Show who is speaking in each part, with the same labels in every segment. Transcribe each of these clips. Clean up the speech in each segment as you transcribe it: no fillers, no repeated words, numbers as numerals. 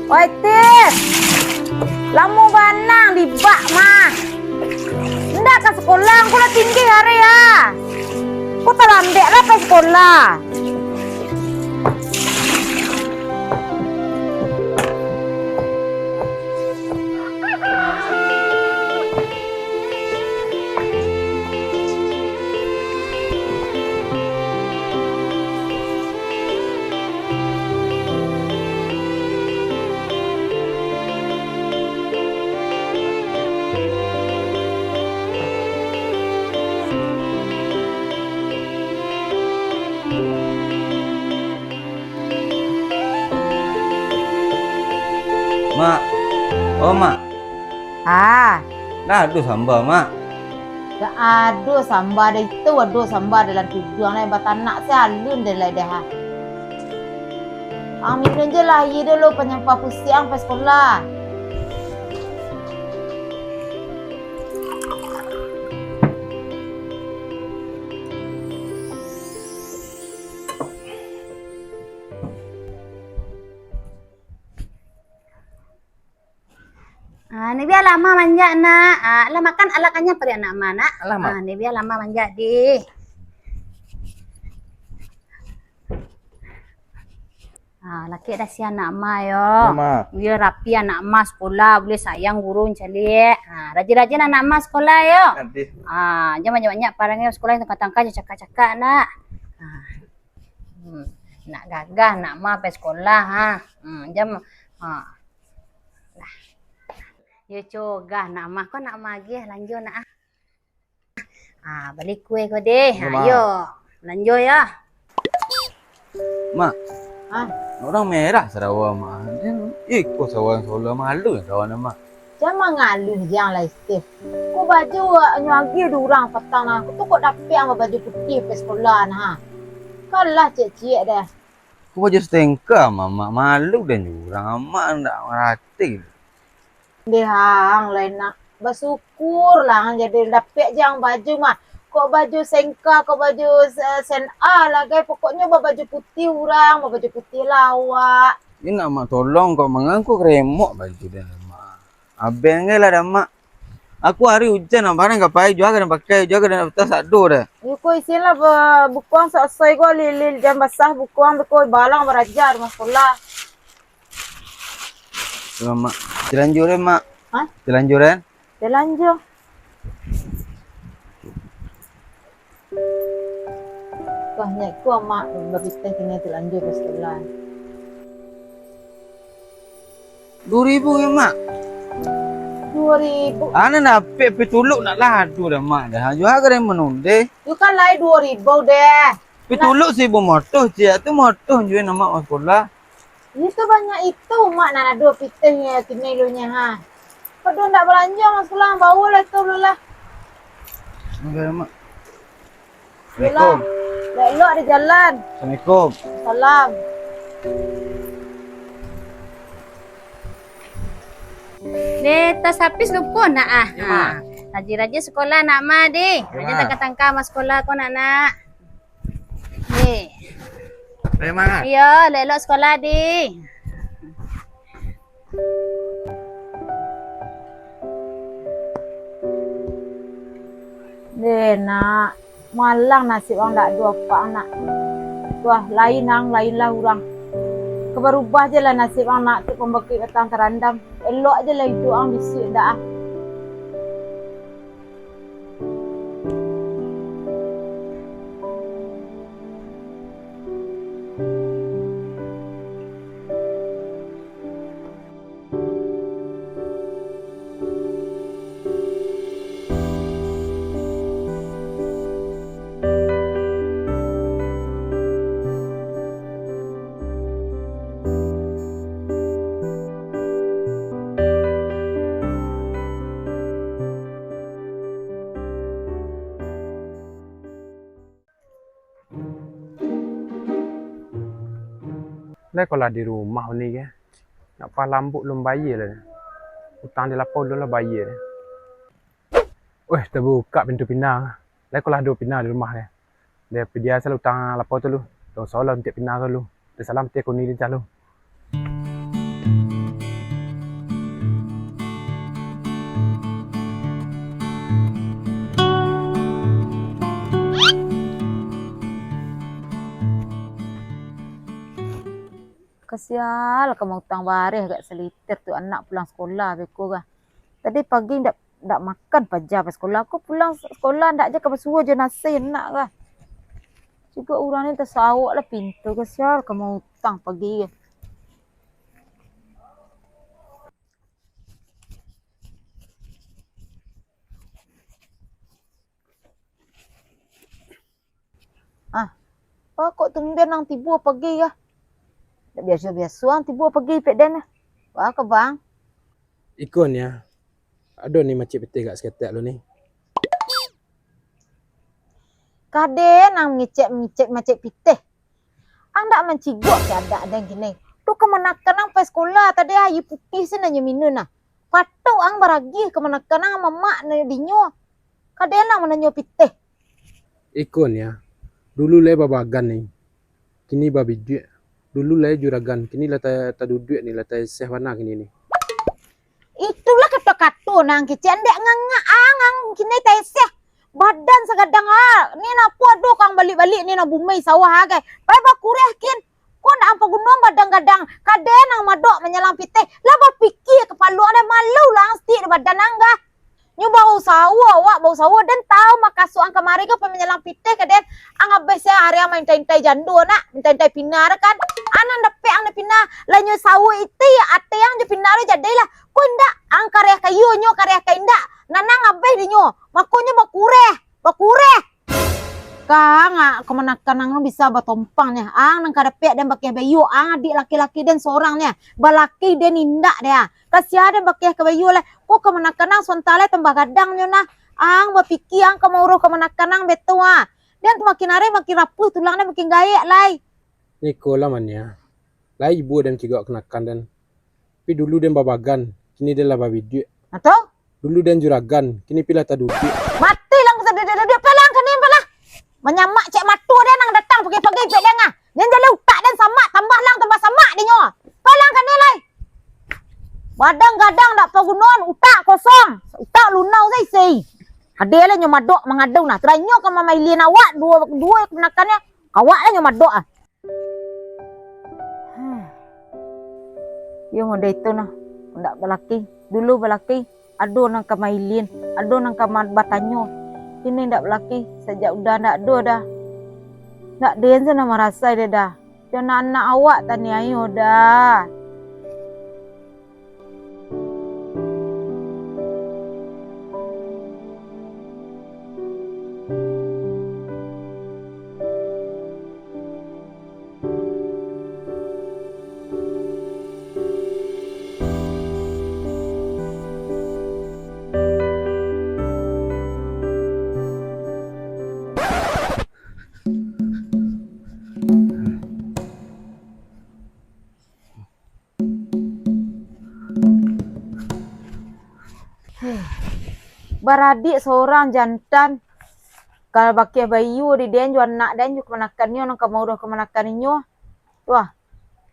Speaker 1: Oi Tis, lamu banang di bak mah. Ndak ke sekolah, aku lah tinggi hari ya. Aku terlambat lah ke sekolah.
Speaker 2: Mak, oh mak, dah ada sambal mak.
Speaker 1: Dah ada sambar itu, ada sambar dalam tujuan lah. Bata nak saya alun dalam dah. Amin je lah, ye dulu penyampai pusiang pas sekolah. Ni biar lama manja nak. Lah makan alakannya pada anak mana?
Speaker 2: Alamak.
Speaker 1: Ni biar lama manja di. Laki dah si anak ma yo.
Speaker 2: Ma.
Speaker 1: Dia rapi anak ma sekolah, boleh sayang guru cali. Rajin-rajin anak ma sekolah yo.
Speaker 2: Nanti.
Speaker 1: Jangan banyak parangnya sekolah yang tangka-tangka cakap-cakap nak. Nak gagah nak ma pe sekolah jam Yo cogah nak mah kau nak magi lanjut nak balik kue kau deh. Yo lanjut ya.
Speaker 2: Mak. Orang merah Sarawak mak. Ikut Sarawak Solo malu kawan mak.
Speaker 1: Jangan ngaluh yang lah Steve. Kau baju nyagi durang petang nak. Kau kok dapet yang baju putih pe sekolah nah. Kalah cek-cek dah.
Speaker 2: Kau baju setengah mak malu dan jurang mak ndak merhati.
Speaker 1: Dehang lain nak bersyukur lah jadi dapet jang baju mah. Kok baju sengka, kok baju sen A lah guys. Pokoknya baju putih orang, baju putih lawak.
Speaker 2: Ini nak mak tolong kau mengangkut remok baju dan mak. Abang lah dah mak. Aku hari hujan nak barang kapai juga dan pakai juga dan betul sadu dah.
Speaker 1: Kau isilah bukuang selesai kau lilil jam basah bukuang kau balang berajar mas sekolah.
Speaker 2: Mak. Jalan mak. Jalan
Speaker 1: Jalan. Banyak ku mak berbicara kini terlanjur ke sekolah.
Speaker 2: 2,000 ya mak.
Speaker 1: 2,000.
Speaker 2: Ana nak petuluk nak ladu dah mak dah. Juga kan menunde.
Speaker 1: Tu kan lain 2,000 deh.
Speaker 2: Petuluk si bu motor cia tu motor juga nama sekolah.
Speaker 1: Itu banyak itu mak nak ada pitihnya tinilunya Kau ndak belanja mas sekolah bau lah tu lah.
Speaker 2: Okey mak.
Speaker 1: Assalamualaikum. Elok di jalan.
Speaker 2: Assalamualaikum.
Speaker 1: Salam. Tas habis lupa nak Rajin-rajin sekolah nak ma deh. Rajin tangka-tangka mas sekolah kau nak. Ni.
Speaker 2: Terima.
Speaker 1: Ya, elok sekolah deh. Nak malang nasib orang tak dua apa anak. Tuah lain lah orang. Keberubah je lah nasib orang nak tu pembekik petang terandam. Elok je lah itu orang bisik dah.
Speaker 3: Lah kalau di rumah ni ke, nak palambut belum bayar lah. Hutang dia lapor dulu lah bayar. Weh, terbuka pintu pinang. Lah kalau ada pinang di rumah dia. Dia dia selalu hutang lapor tu lu. Tong soal untuk pinang tu lu. Dia salam tiap kuni dia lu.
Speaker 1: Kasial kamu utang bareh agak seliter tu anak pulang sekolah beko kah. Tadi pagi ndak makan paja pas sekolah. Aku pulang sekolah ndak je ke suruh je nasi nak kah. Juga orang ni tersawak lah pintu kasial kamu utang pagi. Kok tumben nang tiba pagi kah? Tak biasa-biasa ang tiba pagi pek den. Wah ke bang?
Speaker 3: Ikon ya. Aduh ni macam betul kat seketek lu ni.
Speaker 1: Kade nang ngicek macet piteh. Ang dak mencigok ke ada den gini. Tu kemenakan ang pas sekolah tadi ayu putih senanya minun nah. Patu ang baragi kemenakan ang mamak na dinyo. Kade nang menanyo piteh.
Speaker 3: Ikon ya. Dulu le babagan ni. Kini babi duit. Dulu le juragan. Kini lah tadu duit ni lah seh warna kini ni.
Speaker 1: Itulah kata-kata nang kicen dek nganga ang kini teseh. Badan segadang ni napu aduh kang balik-balik ni na bumai sawah agai. Pai ba kureh kin. Ko nak apa gunung badang-gadang. Kade nang madok menyelang piteh. Lah ba pikir kepala ada malu lah sti badan angga. Nyu bau sawo dan tahu makasuk ang kamari ke menyelang piteh kaden ang abis saya hari main tai jandu nak minta pinar kan anan depek ang pinah lah nyu sawo iti ate yang je pinar jadilah ko ndak ang karya kayu nyu karya kaindak nanang abis di nyu makonyo bakureh kang kemenakan ang bisa batompangnya ang nang kadepek dan bakeh bayu ang adik laki-laki dan seorangnya balaki dan indak dia kasia dan bakeh ke bayu lah kok kemenakan ang sontale tembak gadang nyo nah ang bapiki ang kemauruh kemenakan ang betul dan makin hari makin rapuh tulangnya makin gayak lai
Speaker 3: Ni kola man ya. Lah ibu dan cigok kenakan dan. Tapi dulu dan babagan. Kini dia lah babi duit.
Speaker 1: atau
Speaker 3: Dulu dan juragan. Kini pilih tadu duit.
Speaker 1: mati lang dia pelang kan pelah menyamak cek matu dia nang datang pagi-pagi pek dia ngah dan jale utak dan sama tambah sama dia nyo pelang kan lai badang-gadang dak pagunon utak kosong utak lunau sai ade lah nyo madok mengadau nah teranyo ke mamailin awak dua kenakannya kawak lah nyo madok yo ngode itu nah ndak balaki dulu balaki ado nang kamailin ado nang kamad batanyo ini ndak balaki sejak udah ndak do dah ndak den sana merasa dia dah dan anak awak tani ayo dah baradik seorang jantan kalau bakia bayu di den jual nak den ju kemenakannya nang kamauruh kemenakannya wah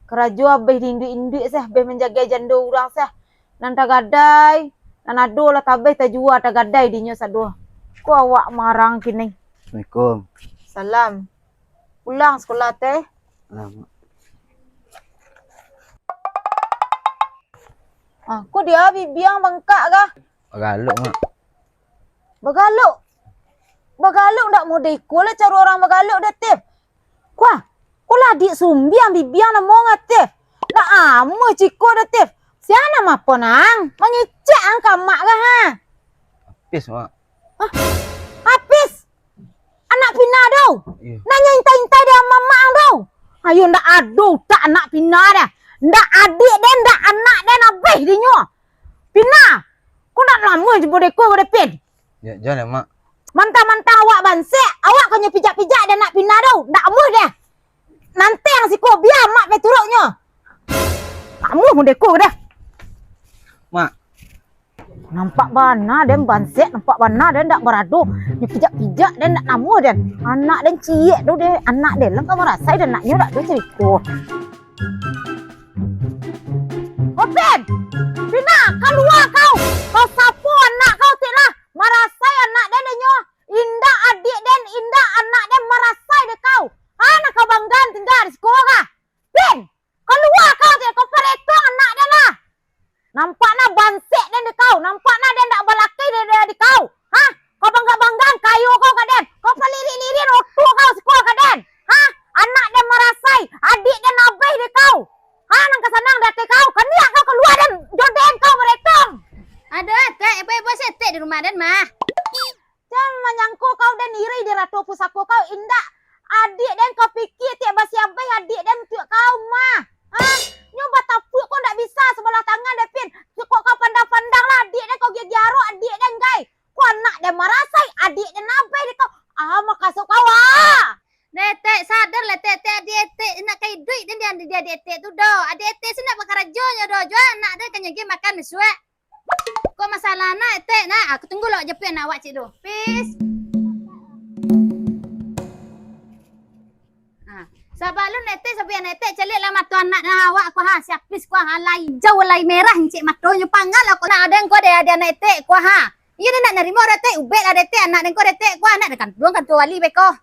Speaker 1: kerajo abeh indu seh abeh menjaga janda orang seh nan tagadai nan ado lah tabeh tajua tagadai dinyo sado ko awak marang kini
Speaker 2: Assalamualaikum.
Speaker 1: salam pulang sekolah teh
Speaker 2: Alamak.
Speaker 1: ko dia biang bengkak kah
Speaker 2: Galuk mak.
Speaker 1: Bagaluk ndak mau deko lah cara orang bagaluk dah tip. Kuah, kula adik sumbiang bibiang na mongat tip. Na amu ciko dah tip. Siana mapo nang? Mengicek ang kamak kah ha?
Speaker 2: Habis mak.
Speaker 1: Habis. Anak pina dau.
Speaker 2: Iya.
Speaker 1: Nanya intai-intai dia mama ang dau. Ayo ndak ado tak anak pina dah. Ndak adik dan ndak anak dan abeh dinyo. Pina. Ku nak lama je bodeko ko depin.
Speaker 2: Ya jangan mak.
Speaker 1: Mantang-mantang awak bansek, awak kau pijak-pijak dan nak pindah dah. Tak muh dia. Nanti yang si kau biar mak meturuknya. Tak muh deko dah.
Speaker 2: Mak.
Speaker 1: Nampak bana dan bansek, nampak bana dan tak beradu. Ni pijak-pijak dan nak namu dan anak dan ciek tu dia, anak dia lang kau merasai dan naknya tak tu cerita. Hopin! Pina, keluar kau. Kau sapu anak kau tiklah. Marasai anak dia denyo. Indah adik dan indah anak dia marasai dia kau. Anak kau banggan tinggal di sekolah kah? Pin, keluar
Speaker 4: mak dan mah.
Speaker 1: Jangan menyangku kau dan iri di ratu pusaku kau indah. Adik dan kau pikir tiap basi abai adik dan untuk kau mah. Hah? Nyoba tapuk kau ndak bisa sebelah tangan Depin. Kok kau pandang-pandang lah adik dan kau giaro adik dan gai. Kau anak dan marasai adik dan abai di kau. Makasuk kau
Speaker 4: Detek sadar lah detek adik nak kai duit dan dia detek tu do. Adik senak bakarajonya do. Jual anak dia kan nyagi makan mesuak. Kok masalah nak detek nak aku tunggu lo jepian awak cik tu. Peace. Sabar lu netek sampai netek celik lah matu anak dah awak ku siapis ku lain jauh lain merah cik matonyo pangal aku nak ada ku ada netek ku iya dia nak nerima netek ubet ada netek anak dan ku netek ku anak dekan buang kan tu wali beko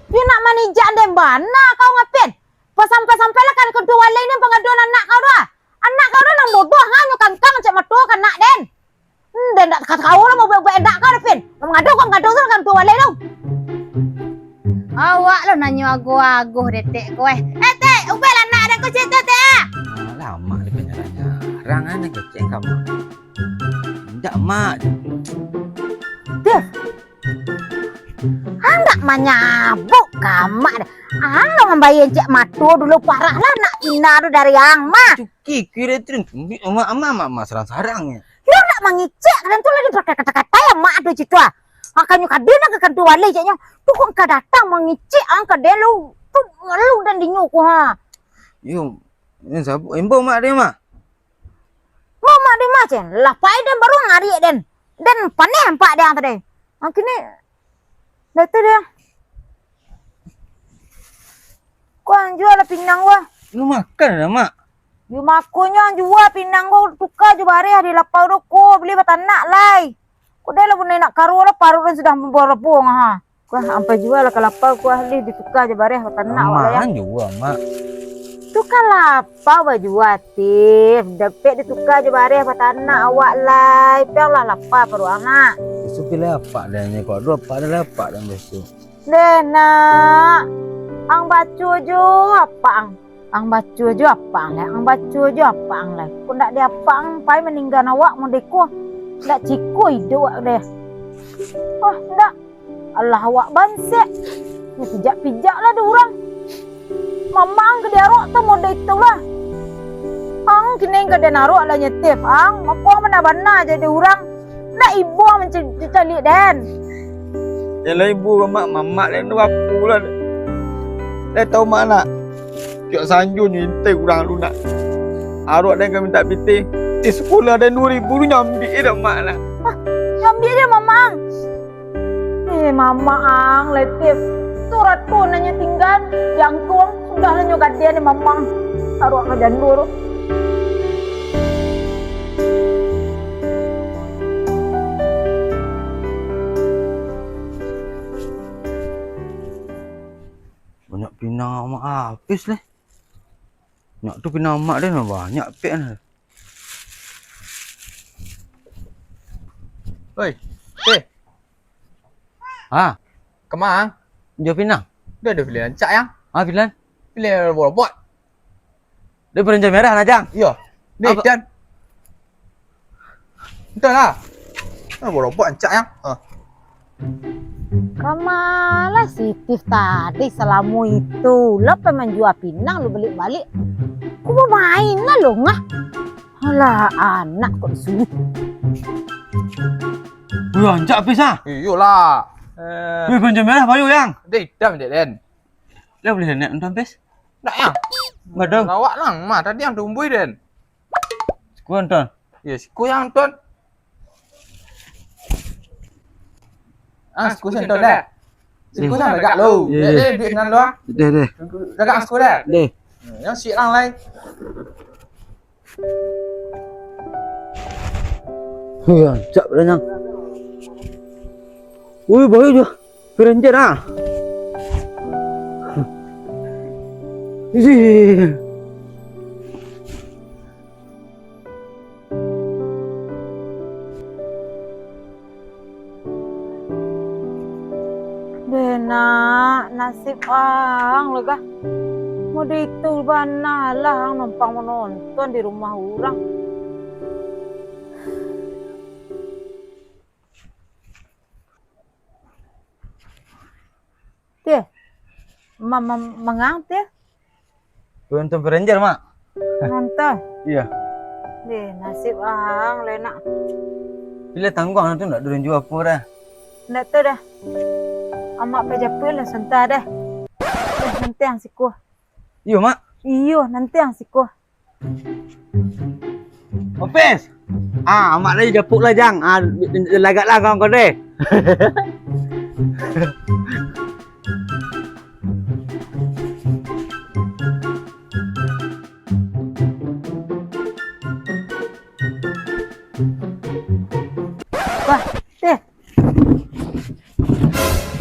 Speaker 1: dia nak manijak dan mana kau ngapain sampai lah kan kedua wali ni pengaduan anak kau dah nang bodoh nyu kangkang cik matu kan nak den dan tak kata kau lah mau buat edak kau Devin ngadu kan kedua wali tu.
Speaker 4: Awak lo nanyo ago detek kowe. Tek, ubel anak ada ku cerita teh.
Speaker 2: Lama di penyaranya. Rangannya keceng kamu. Enggak mak.
Speaker 1: Dev. Hendak menyabuk kamak. Lo membayar cek matu dulu parah lah nak ina tu dari yang mah.
Speaker 2: Cuki kira trin. Ama sarang-sarangnya.
Speaker 1: Lo nak mengicek dan tu lagi pakai kata-kata yang mak tu citua. Makanya kadena ke kedua wali caknya. Tu kok engkau datang mengicik angka dia lu. Tu lu dan dinyuku
Speaker 2: Yo. Ini sabu embo mak dia mak.
Speaker 1: Mau mak dia macam lah pai dan baru ngari dan panen empat dia tadi. Akhirnya itu dia. Kau yang jual lah pinang gua.
Speaker 2: Lu makan dah mak.
Speaker 1: You makunya jual pinang gua tukar jual hari di lapau doko beli batanak lai. Kau dah lah nak karu lah paru dan sudah membuang Kau sampai jual lah kelapa kau ahli ditukar je bareh batanak awak ya.
Speaker 2: Mahan juga mak.
Speaker 1: Tukar lapau baju atif, dapat ditukar je bareh batanak awak lai. Piang lah lapar paru anak.
Speaker 2: Besok pilih apa adanya kau dua apa ada apa dan besok.
Speaker 1: Dena, ang bacu jo apa ang bacu jo apa ang le, ang bacu jo apa ang le. Kau ndak dia apa ang pai meninggal awak mau deko. Ndak ciku hidup deh. Oh, ndak. Allah awak bansek. Ni pijak-pijak lah dia orang. Mamang ke dia rok tu mode itu lah. Ang kini ke dia narok lah nyetif. Ang, aku mana bana jadi orang. Ndak ibu mencari den.
Speaker 2: Yalah ibu ke mak mamak lain tu apa lah. Dah tahu mak nak. Tiap sanjung nyintai kurang lu nak. Arwah dan kami tak pitih. Di sekolah ada 2,000 lu nyambil dah mak lah.
Speaker 1: Nyambil dia mamang. Mamang letif. Surat pun hanya tinggal. Yang tuang sudah hanya gadia ni mamang. Arwah ke jandur.
Speaker 2: Banyak pinang mak habis lah. Nak tu pinang mak dia banyak pek lah.
Speaker 3: Oi. Kemang.
Speaker 2: Dia pinang.
Speaker 3: Dia ada pilihan cak yang.
Speaker 2: Pilihan.
Speaker 3: Pilihan robot.
Speaker 2: Dia perenjam merah lah jang.
Speaker 3: Ya. Ni
Speaker 2: Apa?
Speaker 3: dan. Betul lah. Robot cak yang.
Speaker 1: Kamalah Sitif tadi selamu itu. Lepas menjual pinang lu balik-balik. Ku mau main lah lu ngah. Alah anak kok disuruh.
Speaker 2: Wah, anjak habis ah.
Speaker 3: Iyalah.
Speaker 2: Wih, perenjam merah bayu yang.
Speaker 3: Dia hitam je Den.
Speaker 2: Dia boleh nak nonton habis.
Speaker 3: Nak yang.
Speaker 2: Badang.
Speaker 3: Lawak lang mah tadi yang tumbui Den.
Speaker 2: Ku nonton.
Speaker 3: Ya, siku yang tuan. Siku sen tuan dah. Siku sen dekat lu. Dia duit dengan lu.
Speaker 2: Deh.
Speaker 3: Dekat siku dah.
Speaker 2: Deh.
Speaker 3: Yang si lang lain.
Speaker 2: Wih, anjak berenang. Wih, bayu je. Perenjam ah. Ih.
Speaker 1: Dena, nasib ang lega. Mau itu bana lah ang numpang menonton di rumah orang. Mengang teh
Speaker 2: Nonton Ranger, Mak.
Speaker 1: nonton.
Speaker 2: Iya.
Speaker 1: Deh nasib ang lena.
Speaker 2: Bila tangguang tu nak durun jual apa dah.
Speaker 1: Ndak tahu dah. Amak pejapul lah sentar dah. Nanti yang siku.
Speaker 2: Iyo, Mak.
Speaker 1: Iyo, nanti yang siku.
Speaker 2: Opes. Mak lagi japuk lah jang. Lagak lah kau deh.
Speaker 1: Wah, teh.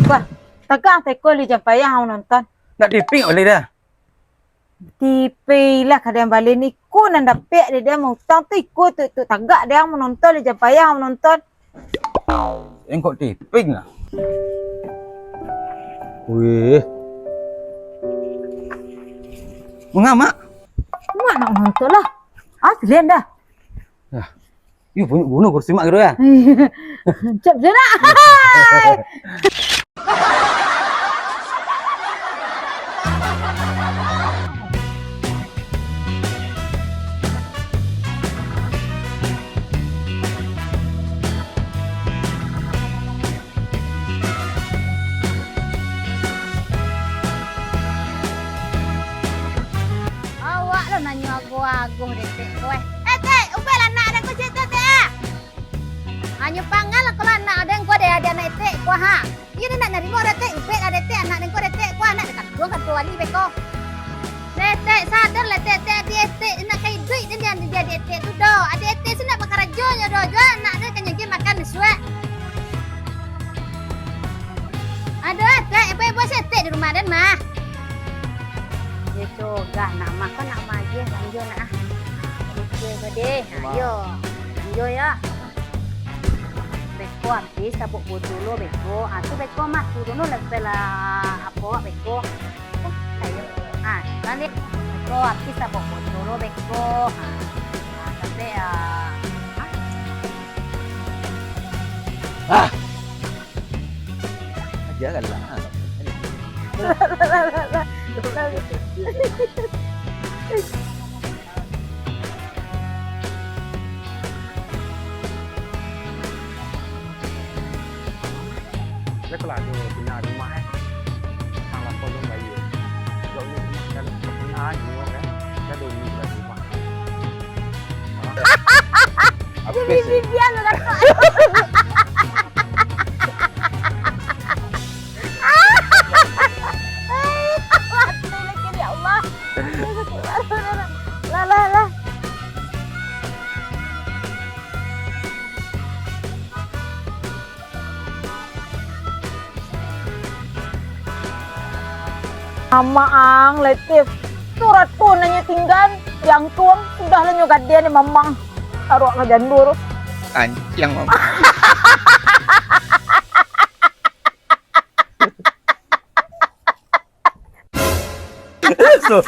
Speaker 1: Wah, takang teko li jampaya hang nonton.
Speaker 2: Nak diping oleh dah.
Speaker 1: TV lah kadang balik ni ku nan dapet dia mau tang tu ikut tu tagak dia mau nonton li jampaya hang nonton.
Speaker 2: Engkau diping lah. Wih. Mengapa, Mak?
Speaker 1: Mak nak nonton lah. Selain dah.
Speaker 2: Ih, bunuh kursi mak gitu ya.
Speaker 1: Cep je nak.
Speaker 4: Awak lo nanyo ago detek kowe. Tek, upel anak ada ko cerita teh. Hanya pangal kalau anak ada ko de ada anak tek ko ha. Iya nak narimo detek upel ada tek anak ko detek ko anak dekat dua kan tua ni beko. Detek sadar lah tek detek nak kai duit dia dia detek tu do. Ada detek sunak bakarajo nya do jo anak dia kan nyegi makan suwe. Ada tek ibu setek di rumah dan mah. Ya coba nak makan nak maju lanjut nak. Okey gede. Ayo. Lanjut ya. Beko habis sabuk botolo beko. Tu beko mah turun lah pela apa beko. Ayo. Nanti beko habis sabuk botolo beko. Sampai
Speaker 2: Aja kan lah.
Speaker 3: Lấy có là vô thì nào đi mãi. Thằng làm con luôn vậy. Rồi như cái hai gì không đấy. Cái đường như là gì mà.
Speaker 4: Jadi dia lo kan.
Speaker 1: Lah. Ama ang letif. Surat pun nanya tinggal yang tuang sudah lah nyogat dia ni mamang. Taruh ke jandur.
Speaker 2: Anjing, Mak. So,